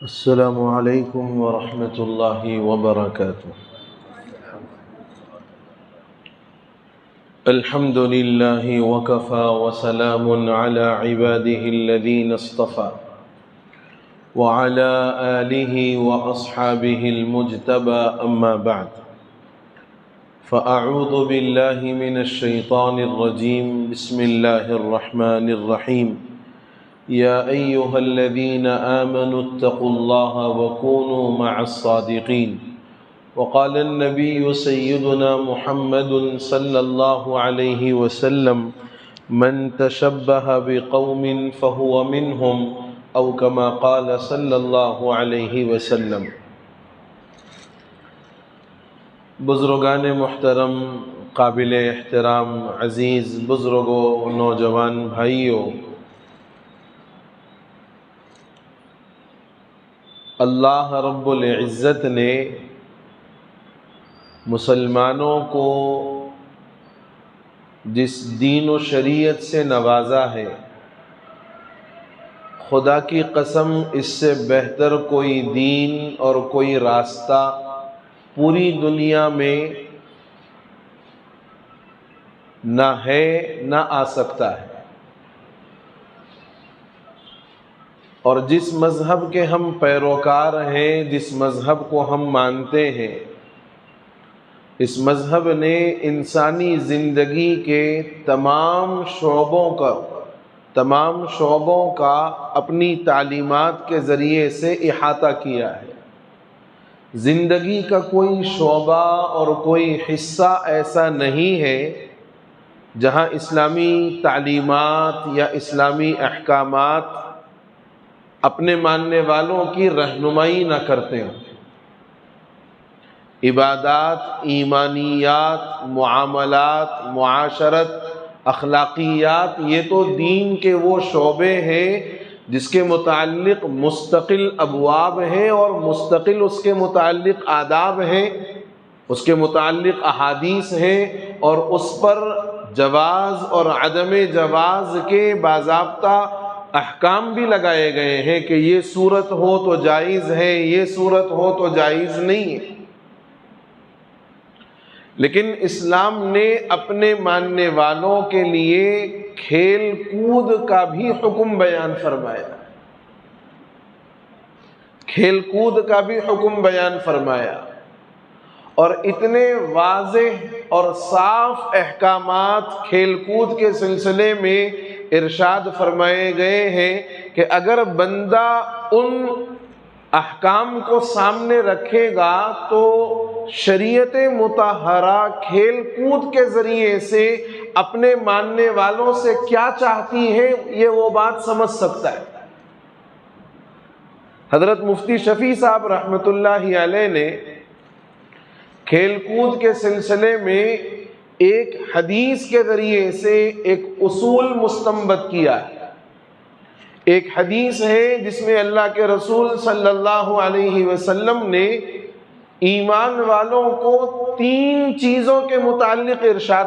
السلام عليكم ورحمة الله وبركاته. الحمد لله وكفى وسلام على عباده الذين اصطفى وعلى آله وأصحابه المجتبى أما بعد فأعوذ بالله من الشيطان الرجيم بسم الله الرحمن الرحيم يا أيها الذين آمنوا اتقوا الله وكونوا مع الصادقين وقال النبي سيدنا محمد صلى الله عليه وسلم من تشبه بقوم فهو منهم أو كما قال صلى الله عليه وسلم. بزرگان محترم، قابل احترام، عزیز بزرگوں، نوجوان بھائیوں، اللہ رب العزت نے مسلمانوں کو جس دین و شریعت سے نوازا ہے، خدا کی قسم اس سے بہتر کوئی دین اور کوئی راستہ پوری دنیا میں نہ ہے نہ آ سکتا ہے. اور جس مذہب کے ہم پیروکار ہیں، جس مذہب کو ہم مانتے ہیں، اس مذہب نے انسانی زندگی کے تمام شعبوں کا اپنی تعلیمات کے ذریعے سے احاطہ کیا ہے. زندگی کا کوئی شعبہ اور کوئی حصہ ایسا نہیں ہے جہاں اسلامی تعلیمات یا اسلامی احکامات اپنے ماننے والوں کی رہنمائی نہ کرتے ہوں. عبادات، ایمانیات، معاملات، معاشرت، اخلاقیات، یہ تو دین کے وہ شعبے ہیں جس کے متعلق مستقل ابواب ہیں اور مستقل اس کے متعلق آداب ہیں، اس کے متعلق احادیث ہیں، اور اس پر جواز اور عدم جواز کے باضابطہ احکام بھی لگائے گئے ہیں کہ یہ صورت ہو تو جائز ہے، یہ صورت ہو تو جائز نہیں ہے. لیکن اسلام نے اپنے ماننے والوں کے لیے کھیل کود کا بھی حکم بیان فرمایا. کھیل کود کا بھی حکم بیان فرمایا، اور اتنے واضح اور صاف احکامات کھیل کود کے سلسلے میں ارشاد فرمائے گئے ہیں کہ اگر بندہ ان احکام کو سامنے رکھے گا تو شریعت مطہرہ کھیل کود کے ذریعے سے اپنے ماننے والوں سے کیا چاہتی ہے یہ وہ بات سمجھ سکتا ہے. حضرت مفتی شفیع صاحب رحمۃ اللہ علیہ نے کھیل کود کے سلسلے میں ایک حدیث کے ذریعے سے ایک اصول مستنبط کیا ہے. ایک حدیث ہے جس میں اللہ کے رسول صلی اللہ علیہ وسلم نے ایمان والوں کو 3 چیزوں کے متعلق ارشاد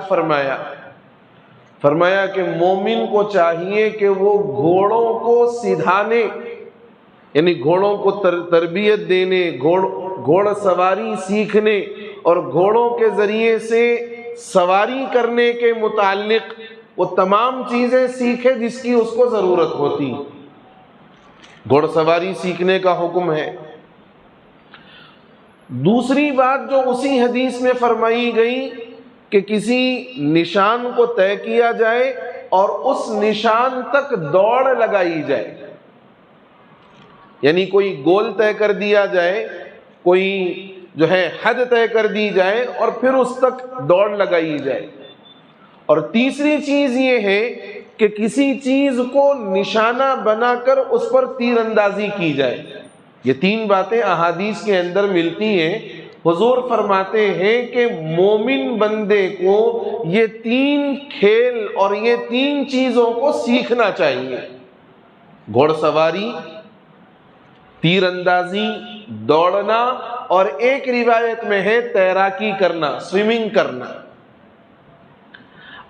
فرمایا کہ مومن کو چاہیے کہ وہ گھوڑوں کو سدھانے، یعنی گھوڑوں کو تربیت دینے، گھوڑ سواری سیکھنے اور گھوڑوں کے ذریعے سے سواری کرنے کے متعلق وہ تمام چیزیں سیکھے جس کی اس کو ضرورت ہوتی. گھوڑ سواری سیکھنے کا حکم ہے. دوسری بات جو اسی حدیث میں فرمائی گئی کہ کسی نشان کو طے کیا جائے اور اس نشان تک دوڑ لگائی جائے، یعنی کوئی گول طے کر دیا جائے، کوئی جو ہے حد طے کر دی جائے اور پھر اس تک دوڑ لگائی جائے. اور تیسری چیز یہ ہے کہ کسی چیز کو نشانہ بنا کر اس پر تیر اندازی کی جائے. یہ 3 باتیں احادیث کے اندر ملتی ہیں. حضور فرماتے ہیں کہ مومن بندے کو یہ 3 کھیل اور یہ 3 چیزوں کو سیکھنا چاہیے: گھوڑ سواری، تیر اندازی، دوڑنا، اور ایک روایت میں ہے تیراکی کرنا، سوئمنگ کرنا.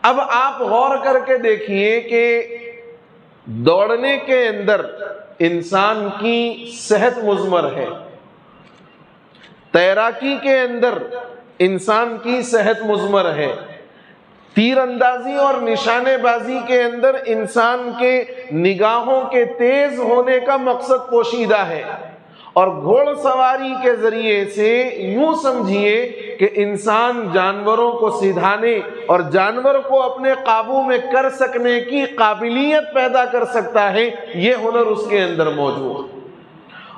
اب آپ غور کر کے دیکھیے کہ دوڑنے کے اندر انسان کی صحت مضمر ہے، تیراکی کے اندر انسان کی صحت مضمر ہے، تیر اندازی اور نشانے بازی کے اندر انسان کے نگاہوں کے تیز ہونے کا مقصد پوشیدہ ہے، اور گھوڑ سواری کے ذریعے سے یوں سمجھیے کہ انسان جانوروں کو سدھانے اور جانور کو اپنے قابو میں کر سکنے کی قابلیت پیدا کر سکتا ہے، یہ ہنر اس کے اندر موجود۔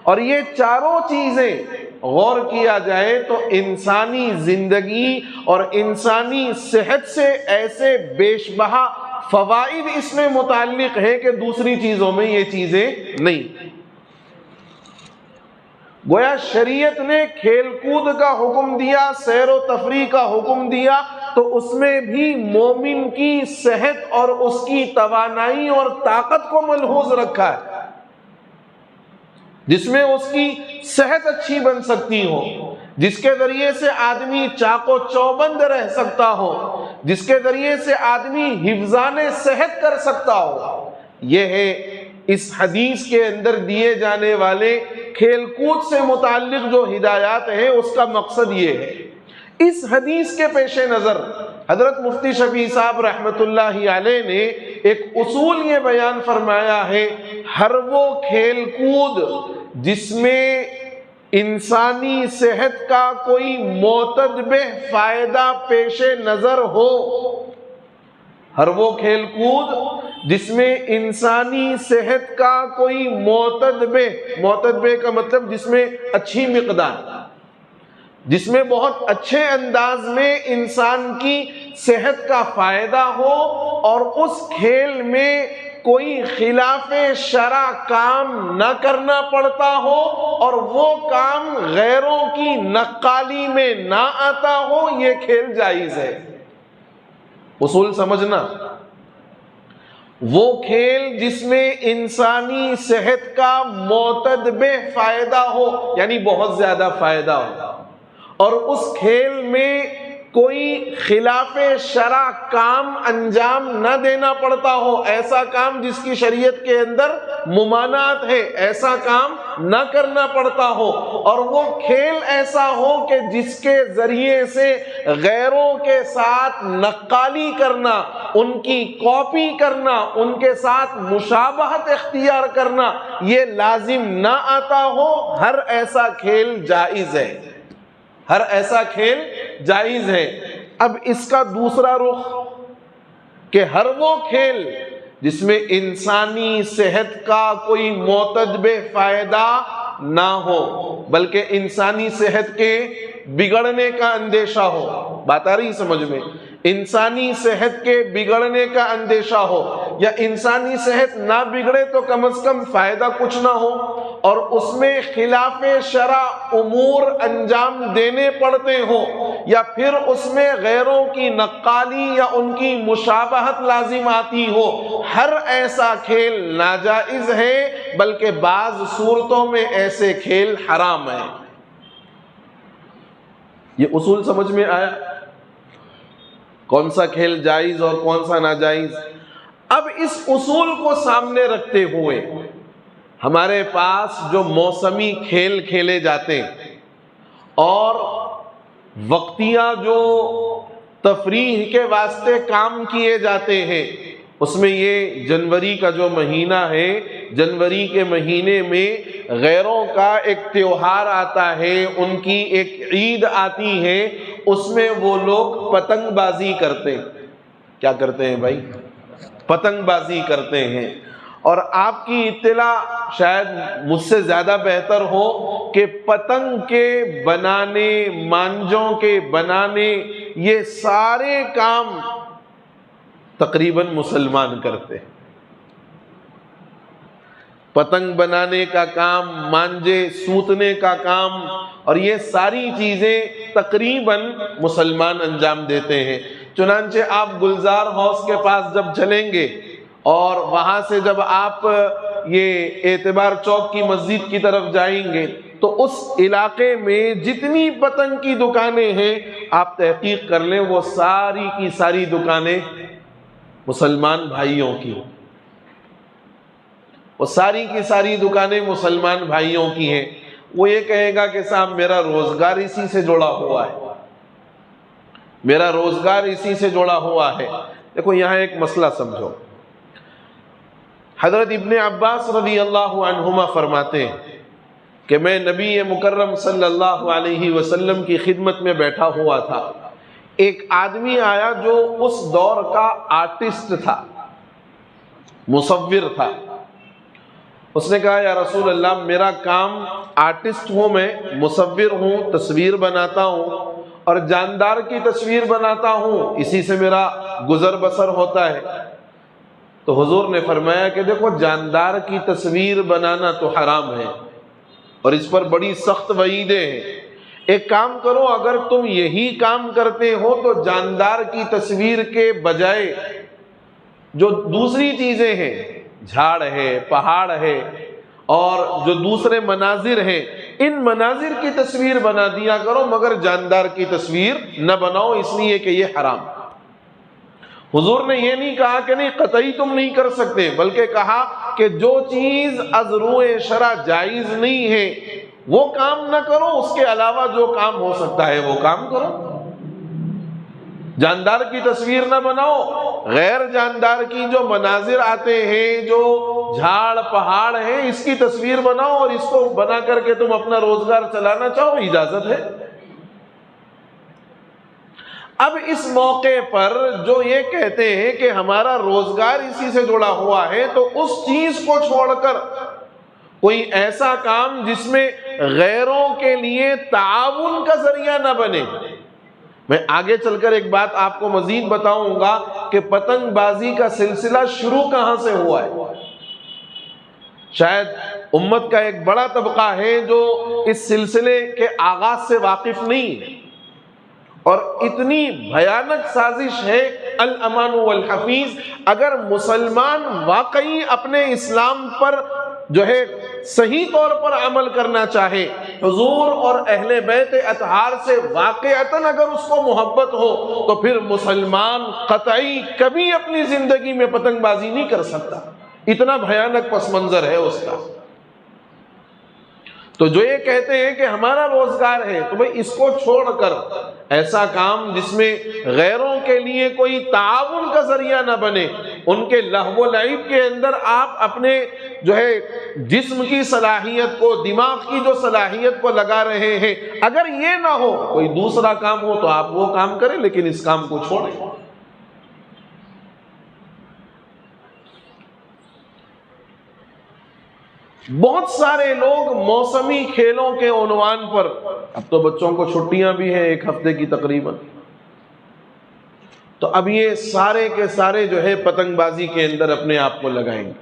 اور یہ چاروں چیزیں غور کیا جائے تو انسانی زندگی اور انسانی صحت سے ایسے بیش بہا فوائد اس میں متعلق ہے کہ دوسری چیزوں میں یہ چیزیں نہیں۔ گویا شریعت نے کھیل کود کا حکم دیا، سیر و تفریح کا حکم دیا، تو اس میں بھی مومن کی صحت اور اس کی توانائی اور طاقت کو ملحوظ رکھا ہے، جس میں اس کی صحت اچھی بن سکتی ہو، جس کے ذریعے سے آدمی چاق و چوبند رہ سکتا ہو، جس کے ذریعے سے آدمی حفظان صحت کر سکتا ہو۔ یہ ہے اس حدیث کے اندر دیے جانے والے کھیل کود سے متعلق جو ہدایات ہیں، اس کا مقصد یہ ہے۔ اس حدیث کے پیش نظر حضرت مفتی شفیع صاحب رحمت اللہ علیہ نے ایک اصول یہ بیان فرمایا ہے، ہر وہ کھیل کود جس میں انسانی صحت کا کوئی معتدبہ فائدہ پیش نظر ہو، ہر وہ کھیل کود جس میں انسانی صحت کا کوئی معتدبہ کا مطلب جس میں اچھی مقدار، جس میں بہت اچھے انداز میں انسان کی صحت کا فائدہ ہو، اور اس کھیل میں کوئی خلاف شرع کام نہ کرنا پڑتا ہو، اور وہ کام غیروں کی نقالی میں نہ آتا ہو، یہ کھیل جائز ہے۔ اصول سمجھنا، وہ کھیل جس میں انسانی صحت کا معتدبہ فائدہ ہو، یعنی بہت زیادہ فائدہ ہو، اور اس کھیل میں کوئی خلاف شرع کام انجام نہ دینا پڑتا ہو، ایسا کام جس کی شریعت کے اندر ممانعت ہے، ایسا کام نہ کرنا پڑتا ہو، اور وہ کھیل ایسا ہو کہ جس کے ذریعے سے غیروں کے ساتھ نقالی کرنا، ان کی کاپی کرنا، ان کے ساتھ مشابہت اختیار کرنا یہ لازم نہ آتا ہو، ہر ایسا کھیل جائز ہے، ہر ایسا کھیل جائز ہے۔ اب اس کا دوسرا رخ کہ ہر وہ کھیل جس میں انسانی صحت کا کوئی معتدبہ فائدہ نہ ہو بلکہ انسانی صحت کے بگڑنے کا اندیشہ ہو، بات آ رہی سمجھ میں؟ انسانی صحت کے بگڑنے کا اندیشہ ہو، یا انسانی صحت نہ بگڑے تو کم از کم فائدہ کچھ نہ ہو، اور اس میں خلاف شرع امور انجام دینے پڑتے ہوں، یا پھر اس میں غیروں کی نقالی یا ان کی مشابہت لازم آتی ہو، ہر ایسا کھیل ناجائز ہے، بلکہ بعض صورتوں میں ایسے کھیل حرام ہیں۔ یہ اصول سمجھ میں آیا؟ کون سا کھیل جائز اور کون سا ناجائز؟ اب اس اصول کو سامنے رکھتے ہوئے ہمارے پاس جو موسمی کھیل کھیلے جاتے ہیں اور وقتیہ جو تفریح کے واسطے کام کیے جاتے ہیں، اس میں یہ جنوری کا جو مہینہ ہے، جنوری کے مہینے میں غیروں کا ایک تیوہار آتا ہے، ان کی ایک عید آتی ہے، اس میں وہ لوگ پتنگ بازی کرتے ہیں۔ کیا کرتے ہیں بھائی؟ پتنگ بازی کرتے ہیں۔ اور آپ کی اطلاع شاید مجھ سے زیادہ بہتر ہو کہ پتنگ کے بنانے، مانجوں کے بنانے، یہ سارے کام تقریباً مسلمان کرتے ہیں۔ پتنگ بنانے کا کام، مانجے سوتنے کا کام، اور یہ ساری چیزیں تقریباً مسلمان انجام دیتے ہیں۔ چنانچہ آپ گلزار ہاؤس کے پاس جب چلیں گے اور وہاں سے جب آپ یہ اعتبار چوک کی مسجد کی طرف جائیں گے تو اس علاقے میں جتنی پتنگ کی دکانیں ہیں آپ تحقیق کر لیں، وہ ساری کی ساری دکانیں مسلمان بھائیوں کی، وہ ساری کی ساری دکانیں مسلمان بھائیوں کی ہیں، وہ یہ کہے گا کہ صاحب میرا روزگار اسی سے جڑا ہوا ہے، میرا روزگار اسی سے جڑا ہوا ہے۔ دیکھو یہاں ایک مسئلہ سمجھو، حضرت ابن عباس رضی اللہ عنہما فرماتے ہیں کہ میں نبی مکرم صلی اللہ علیہ وسلم کی خدمت میں بیٹھا ہوا تھا، ایک آدمی آیا جو اس دور کا آرٹسٹ تھا، مصور تھا۔ اس نے کہا یا رسول اللہ میرا کام آرٹسٹ ہوں، میں مصور ہوں، تصویر بناتا ہوں اور جاندار کی تصویر بناتا ہوں، اسی سے میرا گزر بسر ہوتا ہے۔ تو حضور نے فرمایا کہ دیکھو جاندار کی تصویر بنانا تو حرام ہے اور اس پر بڑی سخت وعیدیں ہیں۔ ایک کام کرو، اگر تم یہی کام کرتے ہو تو جاندار کی تصویر کے بجائے جو دوسری چیزیں ہیں، جھاڑ ہے، پہاڑ ہے اور جو دوسرے مناظر ہیں، ان مناظر کی تصویر بنا دیا کرو، مگر جاندار کی تصویر نہ بناؤ، اس لیے کہ یہ حرام۔ حضور نے یہ نہیں کہا کہ نہیں قطعی تم نہیں کر سکتے، بلکہ کہا کہ جو چیز از روئے شرع جائز نہیں ہے وہ کام نہ کرو، اس کے علاوہ جو کام ہو سکتا ہے وہ کام کرو۔ جاندار کی تصویر نہ بناؤ، غیر جاندار کی جو مناظر آتے ہیں، جو جھاڑ پہاڑ ہیں، اس کی تصویر بناؤ اور اس کو بنا کر کے تم اپنا روزگار چلانا چاہو، اجازت ہے۔ اب اس موقع پر جو یہ کہتے ہیں کہ ہمارا روزگار اسی سے جڑا ہوا ہے، تو اس چیز کو چھوڑ کر کوئی ایسا کام جس میں غیروں کے لیے تعاون کا ذریعہ نہ بنے۔ میں آگے چل کر ایک بات آپ کو مزید بتاؤں گا کہ پتنگ بازی کا سلسلہ شروع کہاں سے ہوا ہے۔ شاید امت کا ایک بڑا طبقہ ہے جو اس سلسلے کے آغاز سے واقف نہیں ہے، اور اتنی بھیانک سازش ہے الامان والحفیظ۔ اگر مسلمان واقعی اپنے اسلام پر جو ہے صحیح طور پر عمل کرنا چاہے، حضور اور اہل بیت اطہار سے واقعتاً اگر اس کو محبت ہو، تو پھر مسلمان قطعی کبھی اپنی زندگی میں پتنگ بازی نہیں کر سکتا، اتنا بھیانک پس منظر ہے اس کا۔ تو جو یہ کہتے ہیں کہ ہمارا روزگار ہے، تو بھئی اس کو چھوڑ کر ایسا کام جس میں غیروں کے لیے کوئی تعاون کا ذریعہ نہ بنے، ان کے لہو و لعب کے اندر آپ اپنے جو ہے جسم کی صلاحیت کو، دماغ کی جو صلاحیت کو لگا رہے ہیں، اگر یہ نہ ہو کوئی دوسرا کام ہو تو آپ وہ کام کریں، لیکن اس کام کو چھوڑیں۔ بہت سارے لوگ موسمی کھیلوں کے عنوان پر، اب تو بچوں کو چھٹیاں بھی ہیں ایک ہفتے کی تقریباً، تو اب یہ سارے کے سارے جو ہے پتنگ بازی کے اندر اپنے آپ کو لگائیں گے،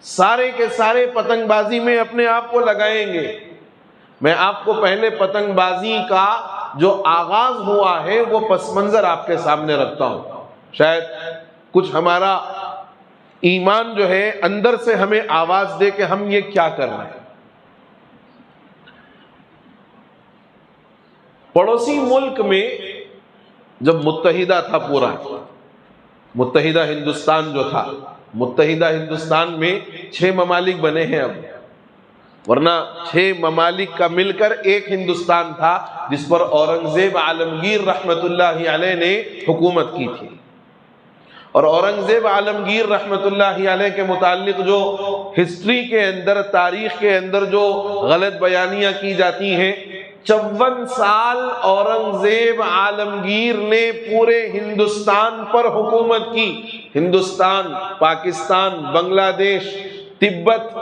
سارے کے سارے پتنگ بازی میں اپنے آپ کو لگائیں گے۔ میں آپ کو پہلے پتنگ بازی کا جو آغاز ہوا ہے وہ پس منظر آپ کے سامنے رکھتا ہوں، شاید کچھ ہمارا ایمان جو ہے اندر سے ہمیں آواز دے کہ ہم یہ کیا کر رہے ہیں۔ پڑوسی ملک میں جب متحدہ تھا، پورا متحدہ ہندوستان جو تھا، متحدہ ہندوستان میں 6 ممالک بنے ہیں اب، ورنہ 6 ممالک کا مل کر ایک ہندوستان تھا جس پر اورنگزیب عالمگیر رحمت اللہ علیہ نے حکومت کی تھی۔ اور اورنگزیب عالمگیر رحمت اللہ علیہ کے متعلق جو ہسٹری کے اندر، تاریخ کے اندر جو غلط بیانیاں کی جاتی ہیں، 54 سال اورنگزیب عالمگیر نے پورے ہندوستان پر حکومت کی۔ ہندوستان، پاکستان، بنگلہ دیش، تبت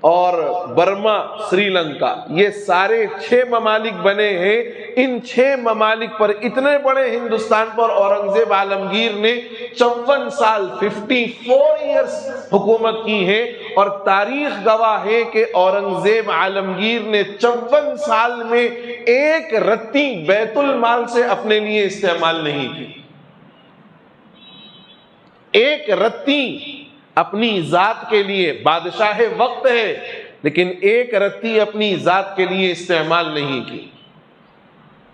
اور برما، سری لنکا، یہ سارے 6 ممالک بنے ہیں۔ ان 6 ممالک پر، اتنے بڑے ہندوستان پر اورنگزیب عالمگیر نے 54 سال 54 ایئرس حکومت کی ہے، اور تاریخ گواہ ہے کہ اورنگزیب عالمگیر نے 54 سال میں ایک رتی بیت المال سے اپنے لیے استعمال نہیں کی، ایک رتی اپنی ذات کے لیے۔ بادشاہ وقت ہے لیکن ایک رتی اپنی ذات کے لیے استعمال نہیں کی۔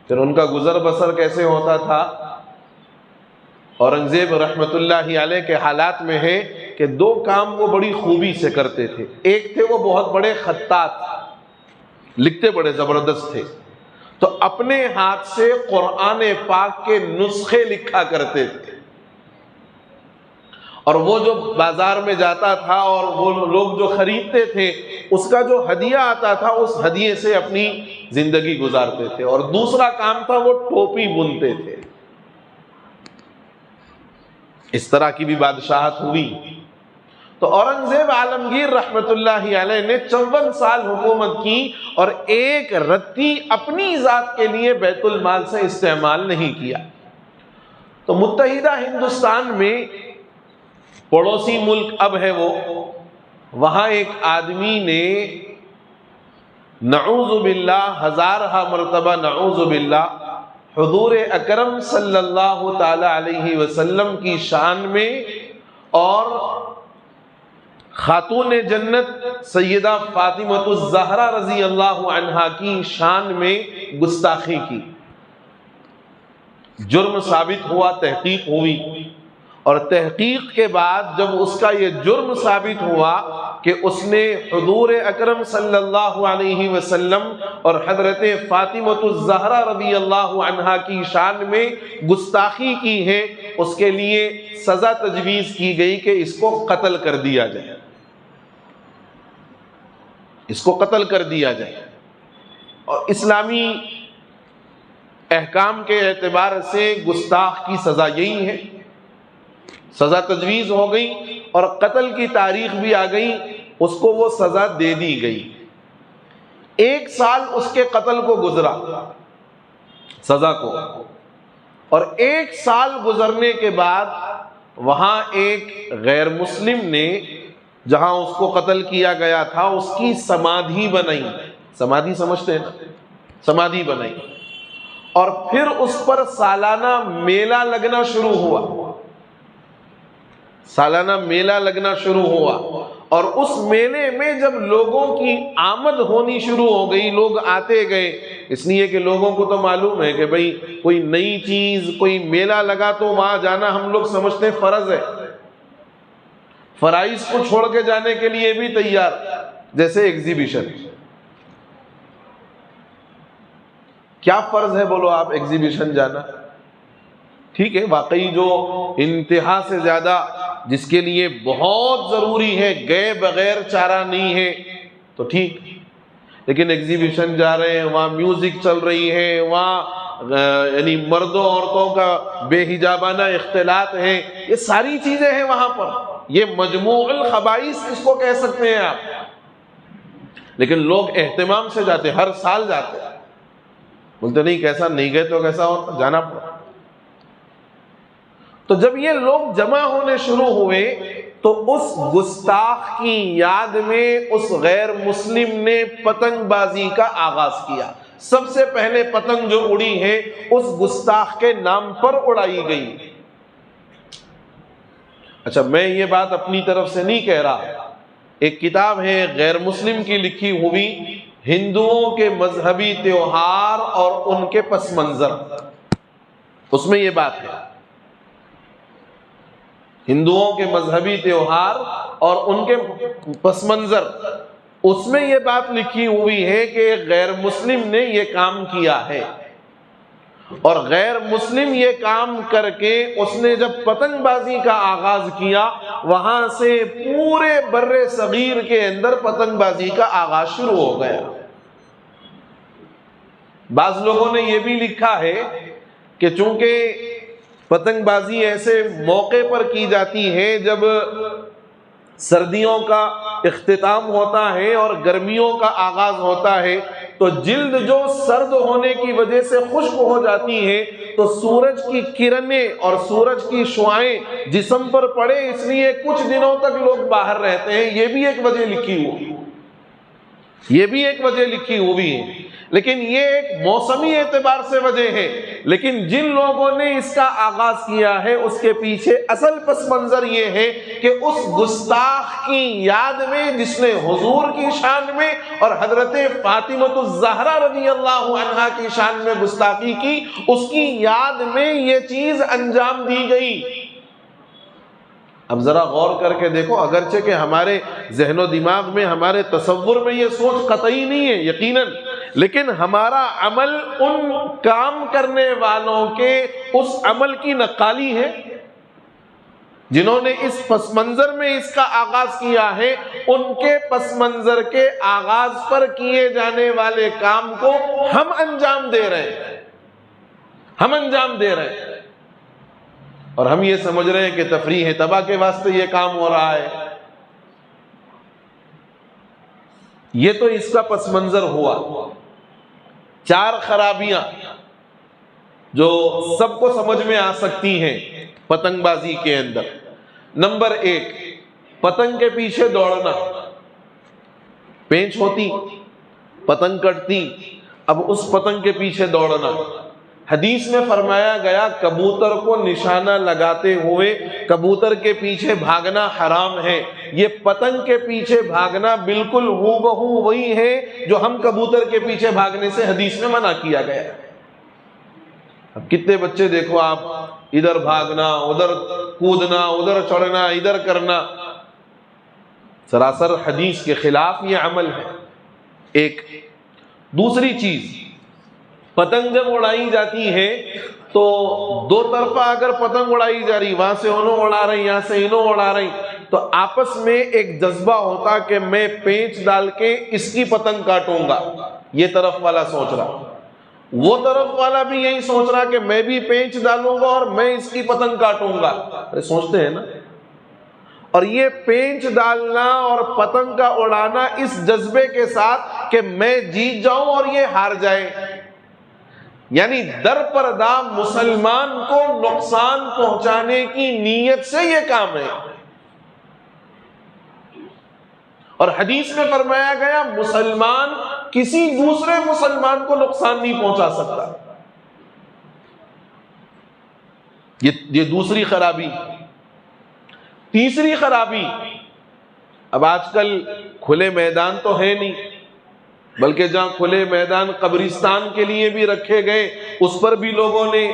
پھر ان کا گزر بسر کیسے ہوتا تھا؟ اورنگزیب رحمت اللہ علیہ کے حالات میں ہے کہ دو کام وہ بڑی خوبی سے کرتے تھے. ایک تھے وہ بہت بڑے خطاط، لکھتے بڑے زبردست تھے، تو اپنے ہاتھ سے قرآن پاک کے نسخے لکھا کرتے تھے، اور وہ جو بازار میں جاتا تھا اور وہ لوگ جو خریدتے تھے اس کا جو ہدیہ آتا تھا اس ہدیے سے اپنی زندگی گزارتے تھے. اور دوسرا کام تھا وہ ٹوپی بنتے تھے. اس طرح کی بھی بادشاہت ہوئی. تو اورنگزیب عالمگیر رحمت اللہ علیہ نے 54 سال حکومت کی اور ایک رتی اپنی ذات کے لیے بیت المال سے استعمال نہیں کیا. تو متحدہ ہندوستان میں پڑوسی ملک اب ہے وہ، وہاں ایک آدمی نے نعوذ باللہ ہزارہ مرتبہ نعوذ باللہ حضور اکرم صلی اللہ تعالی علیہ وسلم کی شان میں اور خاتون جنت سیدہ فاطمہ الزہرا رضی اللہ عنہا کی شان میں گستاخی کی. جرم ثابت ہوا، تحقیق ہوئی، اور تحقیق کے بعد جب اس کا یہ جرم ثابت ہوا کہ اس نے حضور اکرم صلی اللہ علیہ وسلم اور حضرت فاطمہ الزہرا رضی اللہ عنہا کی شان میں گستاخی کی ہے، اس کے لیے سزا تجویز کی گئی کہ اس کو قتل کر دیا جائے، اس کو قتل کر دیا جائے. اور اسلامی احکام کے اعتبار سے گستاخ کی سزا یہی ہے. سزا تجویز ہو گئی اور قتل کی تاریخ بھی آ گئی، اس کو وہ سزا دے دی گئی. 1 سال اس کے قتل کو گزرا، سزا کو، اور 1 سال گزرنے کے بعد وہاں ایک غیر مسلم نے جہاں اس کو قتل کیا گیا تھا اس کی سمادھی بنائی. سمادھی سمجھتے ہیں نا؟ سمادھی بنائی، اور پھر اس پر سالانہ میلہ لگنا شروع ہوا. سالانہ میلہ لگنا شروع ہوا، اور اس میلے میں جب لوگوں کی آمد ہونی شروع ہو گئی، لوگ آتے گئے، اس لیے کہ لوگوں کو تو معلوم ہے کہ بھئی کوئی نئی چیز، کوئی میلہ لگا تو وہاں جانا ہم لوگ سمجھتے ہیں فرض ہے، فرائض کو چھوڑ کے جانے کے لیے بھی تیار. جیسے ایگزیبیشن، کیا فرض ہے بولو آپ ایگزیبیشن جانا؟ ٹھیک ہے، واقعی جو انتہا سے زیادہ جس کے لیے بہت ضروری ہے، گئے بغیر چارہ نہیں ہے تو ٹھیک، لیکن ایگزیبیشن جا رہے ہیں، وہاں میوزک چل رہی ہے، وہاں یعنی مردوں عورتوں کا بے حجابانہ اختلاط ہے، یہ ساری چیزیں ہیں وہاں پر، یہ مجموع الخبائث اس کو کہہ سکتے ہیں آپ. لیکن لوگ اہتمام سے جاتے، ہر سال جاتے، بولتے نہیں کیسا نہیں گئے تو کیسا ہوتا، جانا پڑا. تو جب یہ لوگ جمع ہونے شروع ہوئے تو اس گستاخ کی یاد میں اس غیر مسلم نے پتنگ بازی کا آغاز کیا. سب سے پہلے پتنگ جو اڑی ہے اس گستاخ کے نام پر اڑائی گئی. اچھا، میں یہ بات اپنی طرف سے نہیں کہہ رہا، ایک کتاب ہے غیر مسلم کی لکھی ہوئی، ہندوؤں کے مذہبی تیوہار اور ان کے پس منظر، اس میں یہ بات ہے. ہندوؤں کے مذہبی تیوہار اور ان کے پس منظر، اس میں یہ بات لکھی ہوئی ہے کہ ایک غیر مسلم نے یہ کام کیا ہے، اور غیر مسلم یہ کام کر کے اس نے جب پتنگ بازی کا آغاز کیا، وہاں سے پورے بر صغیر کے اندر پتنگ بازی کا آغاز شروع ہو گیا. بعض لوگوں نے یہ بھی لکھا ہے کہ چونکہ پتنگ بازی ایسے موقع پر کی جاتی ہے جب سردیوں کا اختتام ہوتا ہے اور گرمیوں کا آغاز ہوتا ہے، تو جلد جو سرد ہونے کی وجہ سے خشک ہو جاتی ہے تو سورج کی کرنیں اور سورج کی شعاعیں جسم پر پڑے، اس لیے کچھ دنوں تک لوگ باہر رہتے ہیں. یہ بھی ایک وجہ لکھی ہوئی، یہ بھی ایک وجہ لکھی ہوئی ہے، لیکن یہ ایک موسمی اعتبار سے وجہ ہے. لیکن جن لوگوں نے اس کا آغاز کیا ہے اس کے پیچھے اصل پس منظر یہ ہے کہ اس گستاخ کی یاد میں جس نے حضور کی شان میں اور حضرت فاطمہ الزہرا رضی اللہ عنہا کی شان میں گستاخی کی، اس کی یاد میں یہ چیز انجام دی گئی. اب ذرا غور کر کے دیکھو، اگرچہ کہ ہمارے ذہن و دماغ میں، ہمارے تصور میں یہ سوچ قطعی نہیں ہے یقیناً، لیکن ہمارا عمل ان کام کرنے والوں کے اس عمل کی نقالی ہے جنہوں نے اس پس منظر میں اس کا آغاز کیا ہے، ان کے پس منظر کے آغاز پر کیے جانے والے کام کو ہم انجام دے رہے ہیں، ہم انجام دے رہے ہیں، اور ہم یہ سمجھ رہے ہیں کہ تفریح تباہ کے واسطے یہ کام ہو رہا ہے۔ یہ تو اس کا پس منظر ہوا۔ 4 خرابیاں جو سب کو سمجھ میں آ سکتی ہیں پتنگ بازی کے اندر۔ نمبر 1، پتنگ کے پیچھے دوڑنا۔ پینچ ہوتی، پتنگ کٹتی، اب اس پتنگ کے پیچھے دوڑنا۔ حدیث میں فرمایا گیا کبوتر کو نشانہ لگاتے ہوئے کبوتر کے پیچھے بھاگنا حرام ہے۔ یہ پتنگ کے پیچھے بھاگنا بالکل ہو بہو وہی ہے جو ہم کبوتر کے پیچھے بھاگنے سے حدیث میں منع کیا گیا۔ اب کتنے بچے دیکھو آپ، ادھر بھاگنا، ادھر کودنا، ادھر چڑھنا، ادھر کرنا، سراسر حدیث کے خلاف یہ عمل ہے۔ ایک دوسری چیز، پتنگ جب اڑائی جاتی ہے تو 2 طرفہ اگر پتنگ اڑائی جا رہی، وہاں سے انہوں اڑا رہی، یہاں سے انہوں اڑا رہی، تو آپس میں ایک جذبہ ہوتا کہ میں پینچ ڈال کے اس کی پتنگ کاٹوں گا، یہ طرف والا سوچ رہا، وہ طرف والا بھی یہی سوچ رہا کہ میں بھی پینچ ڈالوں گا اور میں اس کی پتنگ کاٹوں گا۔ ارے سوچتے ہیں نا؟ اور یہ پینچ ڈالنا اور پتنگ کا اڑانا اس جذبے کے ساتھ کہ میں جیت جاؤں اور یہ ہار جائے، یعنی در پردہ مسلمان کو نقصان پہنچانے کی نیت سے یہ کام ہے۔ اور حدیث میں فرمایا گیا مسلمان کسی دوسرے مسلمان کو نقصان نہیں پہنچا سکتا۔ یہ دوسری خرابی۔ تیسری خرابی، اب آج کل کھلے میدان تو ہے نہیں، بلکہ جہاں کھلے میدان قبرستان کے لیے بھی رکھے گئے، اس پر بھی لوگوں نے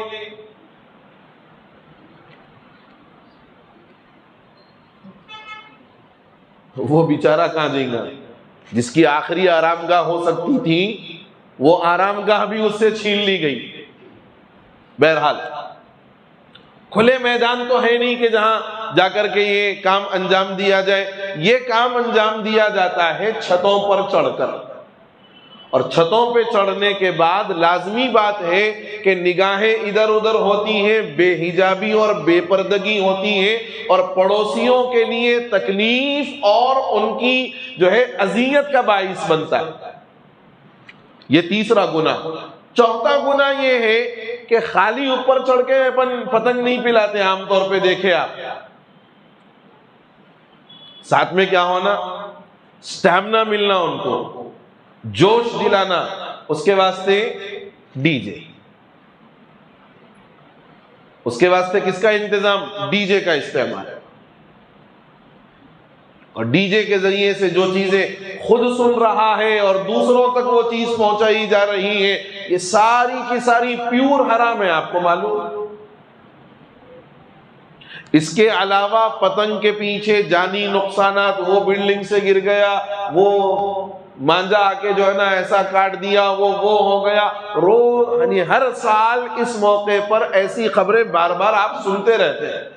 وہ بیچارہ کہاں جائیں گا، جس کی آخری آرام گاہ ہو سکتی تھی وہ آرام گاہ بھی اس سے چھین لی گئی۔ بہرحال کھلے میدان تو ہے نہیں کہ جہاں جا کر کے یہ کام انجام دیا جائے، یہ کام انجام دیا جاتا ہے چھتوں پر چڑھ کر، اور چھتوں پہ چڑھنے کے بعد لازمی بات ہے کہ نگاہیں ادھر ادھر ہوتی ہیں، بے حجابی اور بے پردگی ہوتی ہے، اور پڑوسیوں کے لیے تکلیف اور ان کی جو ہے اذیت کا باعث بنتا ہے۔ یہ تیسرا گناہ۔ چوتھا گناہ یہ ہے کہ خالی اوپر چڑھ کے اپن پتنگ نہیں پلاتے، عام طور پہ دیکھے آپ، ساتھ میں کیا ہونا، سٹیمنا ملنا، ان کو جوش دلانا، اس کے واسطے ڈی جے، اس کے واسطے کس کا انتظام؟ ڈی جے کا استعمال۔ اور ڈی جے کے ذریعے سے جو چیزیں خود سن رہا ہے اور دوسروں تک وہ چیز پہنچائی جا رہی ہے، یہ ساری کی ساری پیور حرام ہے، آپ کو معلوم۔ اس کے علاوہ پتنگ کے پیچھے جانی نقصانات، وہ بلڈنگ سے گر گیا، وہ مانجا آ کے جو ہے نا ایسا کاٹ دیا، وہ ہو گیا، یعنی ہر سال اس موقع پر ایسی خبریں بار بار آپ سنتے رہتے ہیں۔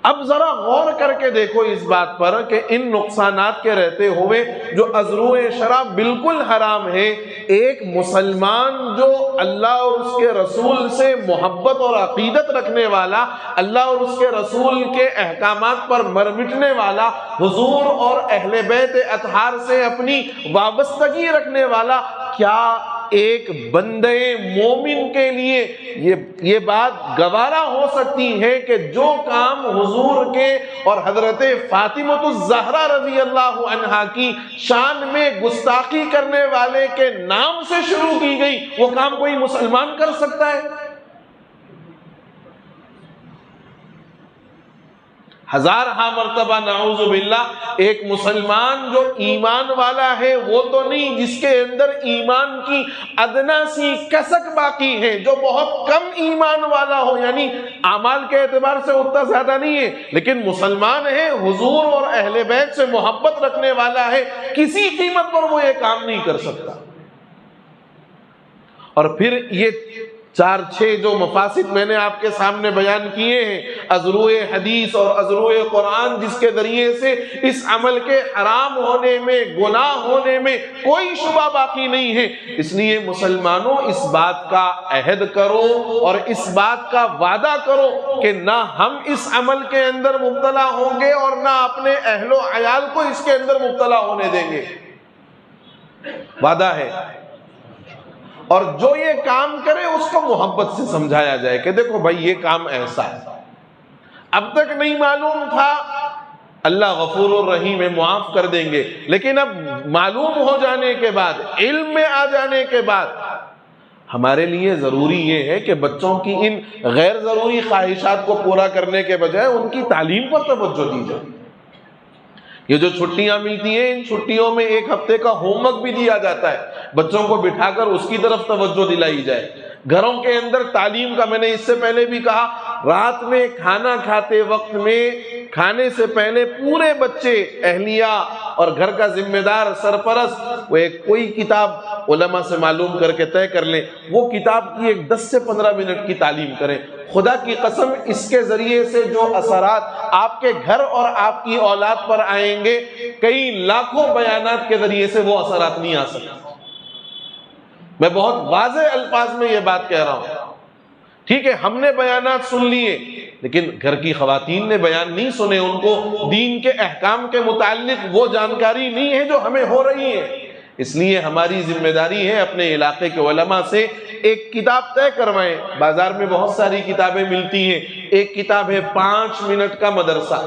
اب ذرا غور کر کے دیکھو اس بات پر کہ ان نقصانات کے رہتے ہوئے جو ازروع شراب بالکل حرام ہے، ایک مسلمان جو اللہ اور اس کے رسول سے محبت اور عقیدت رکھنے والا، اللہ اور اس کے رسول کے احکامات پر مر مٹنے والا، حضور اور اہل بیت اطہار سے اپنی وابستگی رکھنے والا، کیا ایک بندے مومن کے لیے یہ بات گوارا ہو سکتی ہے کہ جو کام حضور کے اور حضرت فاطمہ الزہرا رضی اللہ عنہا کی شان میں گستاخی کرنے والے کے نام سے شروع کی گئی، وہ کام کوئی مسلمان کر سکتا ہے؟ ہزارہا مرتبہ نعوذ باللہ ایک مسلمان جو ایمان والا ہے وہ تو نہیں، جس کے اندر ایمان کی ادنا سی کسک باقی ہے، جو بہت کم ایمان والا ہو، یعنی اعمال کے اعتبار سے اتنا زیادہ نہیں ہے لیکن مسلمان ہے، حضور اور اہل بیت سے محبت رکھنے والا ہے، کسی قیمت پر وہ یہ کام نہیں کر سکتا۔ اور پھر یہ 4-6 جو مفاسد میں نے آپ کے سامنے بیان کیے ہیں، ازروع حدیث اور ازروع قرآن، جس کے ذریعے سے اس عمل کے حرام ہونے میں، گناہ ہونے میں کوئی شبہ باقی نہیں ہے۔ اس لیے مسلمانوں اس بات کا عہد کرو اور اس بات کا وعدہ کرو کہ نہ ہم اس عمل کے اندر مبتلا ہوں گے اور نہ اپنے اہل و عیال کو اس کے اندر مبتلا ہونے دیں گے، وعدہ ہے۔ اور جو یہ کام کرے اس کو محبت سے سمجھایا جائے کہ دیکھو بھائی یہ کام ایسا ہے، اب تک نہیں معلوم تھا، اللہ غفور الرحیم ہے، معاف کر دیں گے، لیکن اب معلوم ہو جانے کے بعد، علم میں آ جانے کے بعد ہمارے لیے ضروری یہ ہے کہ بچوں کی ان غیر ضروری خواہشات کو پورا کرنے کے بجائے ان کی تعلیم پر توجہ دی جائے۔ یہ جو چھٹیاں ملتی ہیں، ان چھٹیوں میں 1 ہفتے کا ہوم ورک بھی دیا جاتا ہے، بچوں کو بٹھا کر اس کی طرف توجہ دلائی جائے۔ گھروں کے اندر تعلیم کا، میں نے اس سے پہلے بھی کہا، رات میں کھانا کھاتے وقت میں کھانے سے پہلے پورے بچے، اہلیہ اور گھر کا ذمہ دار سرپرست وہ کوئی کتاب علماء سے معلوم کر کے طے کر لیں، وہ کتاب کی 10 سے 15 منٹ کی تعلیم کریں۔ خدا کی قسم اس کے ذریعے سے جو اثرات آپ کے گھر اور آپ کی اولاد پر آئیں گے، کئی لاکھوں بیانات کے ذریعے سے وہ اثرات نہیں آ سکتے۔ میں بہت واضح الفاظ میں یہ بات کہہ رہا ہوں۔ ٹھیک ہے، ہم نے بیانات سن لیے لیکن گھر کی خواتین نے بیان نہیں سنے، ان کو دین کے احکام کے متعلق وہ جانکاری نہیں ہے جو ہمیں ہو رہی ہے۔ اس لیے ہماری ذمہ داری ہے اپنے علاقے کے علماء سے ایک کتاب طے کروائیں۔ بازار میں بہت ساری کتابیں ملتی ہیں، ایک کتاب ہے 5 منٹ کا مدرسہ،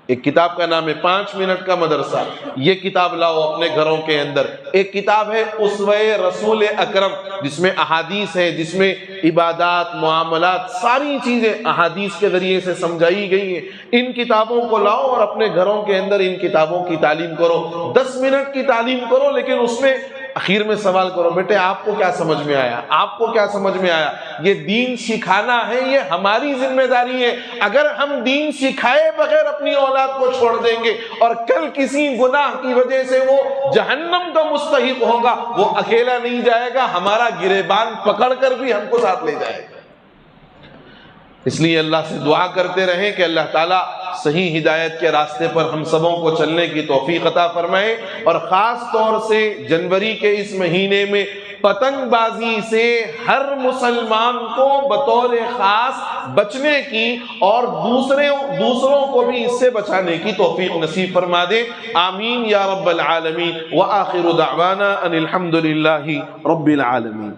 ایک کتاب کا نام ہے 5 منٹ کا مدرسہ، یہ کتاب لاؤ اپنے گھروں کے اندر۔ ایک کتاب ہے اسوہ رسول اکرم، جس میں احادیث ہے، جس میں عبادات، معاملات، ساری چیزیں احادیث کے ذریعے سے سمجھائی گئی ہیں۔ ان کتابوں کو لاؤ اور اپنے گھروں کے اندر ان کتابوں کی تعلیم کرو۔ 10 منٹ کی تعلیم کرو، لیکن اس میں اخیر میں سوال کرو، بیٹے آپ کو کیا سمجھ میں آیا، آپ کو کیا سمجھ میں آیا؟ یہ دین سکھانا ہے، یہ ہماری ذمہ داری ہے۔ اگر ہم دین سکھائے بغیر اپنی اولاد کو چھوڑ دیں گے اور کل کسی گناہ کی وجہ سے وہ جہنم کا مستحق ہوگا، وہ اکیلا نہیں جائے گا، ہمارا گریبان پکڑ کر بھی ہم کو ساتھ لے جائے گا۔ اس لیے اللہ سے دعا کرتے رہیں کہ اللہ تعالیٰ صحیح ہدایت کے راستے پر ہم سبوں کو چلنے کی توفیق عطا فرمائے، اور خاص طور سے جنوری کے اس مہینے میں پتنگ بازی سے ہر مسلمان کو بطور خاص بچنے کی اور دوسروں کو بھی اس سے بچانے کی توفیق نصیب فرما دے۔ آمین یا رب العالمین، وآخر دعوانا ان الحمد للہ رب العالمین۔